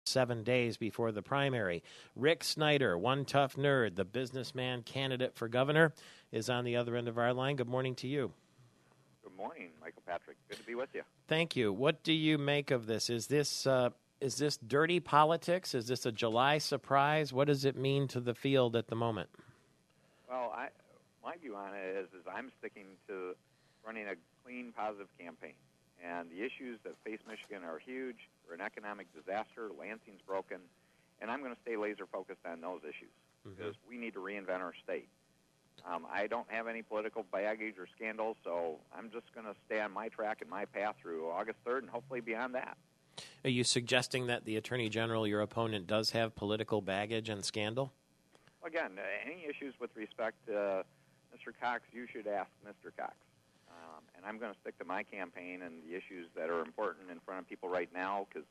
7 days before the primary. Rick Snyder, one tough nerd, the businessman candidate for governor, is on the other end of our line. Good morning to you. Good morning, Michael Patrick. Good to be with you. Thank you. What do you make of this? Is this dirty politics? Is this a July surprise? What does it mean to the field at the moment? Well, my view on it is I'm sticking to running a clean, positive campaign. And the issues that face Michigan are huge. We're an economic disaster. Lansing's broken. And I'm going to stay laser focused on those issues because we need to reinvent our state. I don't have any political baggage or scandals, so I'm just going to stay on my track and my path through August 3rd and hopefully beyond that. Are you suggesting that the Attorney General, your opponent, does have political baggage and scandal? Again, any issues with respect to Mr. Cox, you should ask Mr. Cox. And I'm going to stick to my campaign and the issues that are important in front of people right now because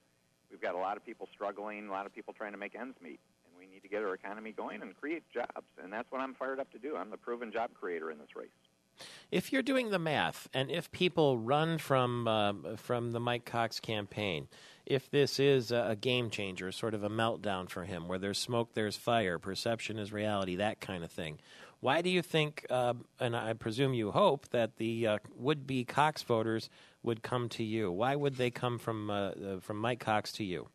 we've got a lot of people struggling, a lot of people trying to make ends meet. And we need to get our economy going and create jobs. And that's what I'm fired up to do. I'm the proven job creator in this race. If you're doing the math, and if people run from the Mike Cox campaign, if this is a game changer, sort of a meltdown for him, where there's smoke, there's fire, perception is reality, that kind of thing, why do you think, and I presume you hope, that the would-be Cox voters would come to you? Why would they come from Mike Cox to you?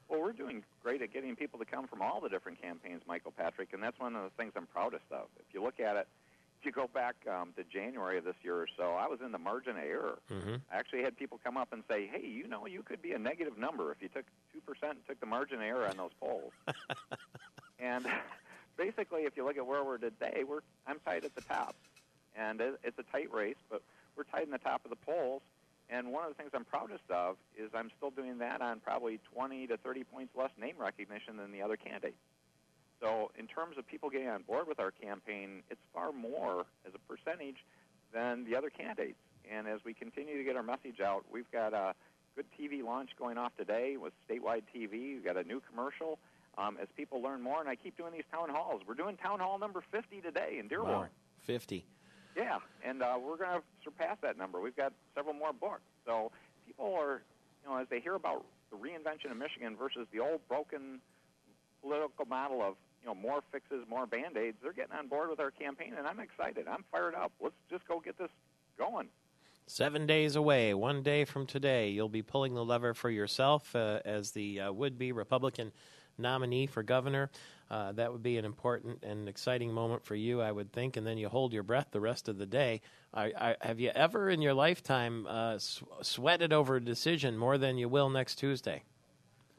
Well, we're doing great at getting people to come from all the different campaigns, Michael Patrick, and that's one of the things I'm proudest of. If you look at it, if you go back to January of this year or so, I was in the margin of error. I actually had people come up and say, hey, you could be a negative number if you took 2% and took the margin of error on those polls. And basically, if you look at where we're today, I'm tied at the top. And it's a tight race, but we're tied in the top of the polls. And one of the things I'm proudest of is I'm still doing that on probably 20 to 30 points less name recognition than the other candidates. So in terms of people getting on board with our campaign, it's far more as a percentage than the other candidates. And as we continue to get our message out, we've got a good TV launch going off today with statewide TV. We've got a new commercial. As people learn more, and I keep doing these town halls. We're doing town hall number 50 today in Dearborn. Wow, 50. Yeah, and we're going to surpass that number. We've got several more booked. So people are, as they hear about the reinvention of Michigan versus the old broken political model of, more fixes, more Band-Aids, they're getting on board with our campaign, and I'm excited. I'm fired up. Let's just go get this going. 7 days away, 1 day from today, you'll be pulling the lever for yourself as the would-be Republican nominee for governor. That would be an important and exciting moment for you, I would think, and then you hold your breath the rest of the day. Have you ever in your lifetime sweated over a decision more than you will next Tuesday?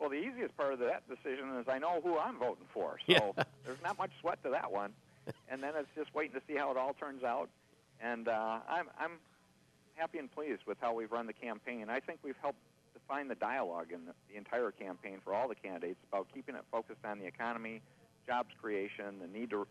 Well, the easiest part of that decision is I know who I'm voting for, so there's not much sweat to that one. And then it's just waiting to see how it all turns out. And I'm happy and pleased with how we've run the campaign. I think we've helped define the dialogue in the entire campaign for all the candidates about keeping it focused on the economy, jobs creation, the need to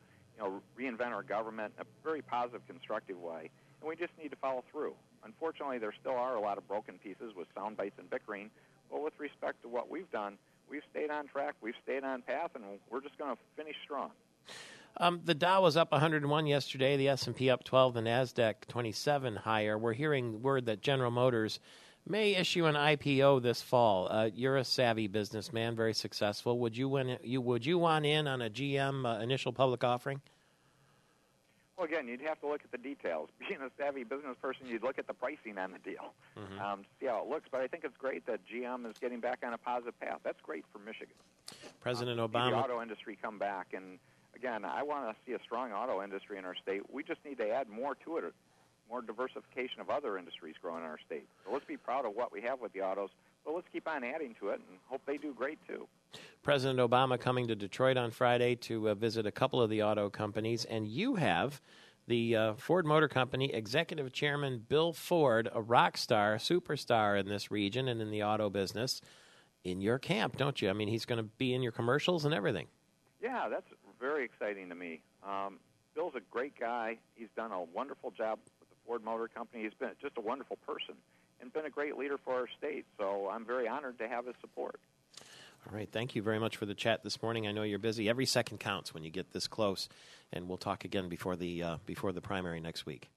reinvent our government in a very positive, constructive way. And we just need to follow through. Unfortunately, there still are a lot of broken pieces with sound bites and bickering. But with respect to what we've done, we've stayed on track, we've stayed on path, and we're just going to finish strong. The Dow was up 101 yesterday, the S&P up 12, the NASDAQ 27 higher. We're hearing word that General Motors may issue an IPO this fall. You're a savvy businessman, very successful. Would you want in on a GM initial public offering? Well, again, you'd have to look at the details. Being a savvy business person, you'd look at the pricing on the deal, see how it looks. But I think it's great that GM is getting back on a positive path. That's great for Michigan. President Obama. The auto industry come back. And, again, I want to see a strong auto industry in our state. We just need to add more to it, more diversification of other industries growing in our state. So let's be proud of what we have with the autos, but let's keep on adding to it and hope they do great, too. President Obama coming to Detroit on Friday to visit a couple of the auto companies, and you have the Ford Motor Company Executive Chairman Bill Ford, a rock star, superstar in this region and in the auto business, in your camp, don't you? I mean, he's going to be in your commercials and everything. Yeah, that's very exciting to me. Bill's a great guy. He's done a wonderful job with the Ford Motor Company. He's been just a wonderful person and been a great leader for our state, so I'm very honored to have his support. All right. Thank you very much for the chat this morning. I know you're busy. Every second counts when you get this close, and we'll talk again before the primary next week.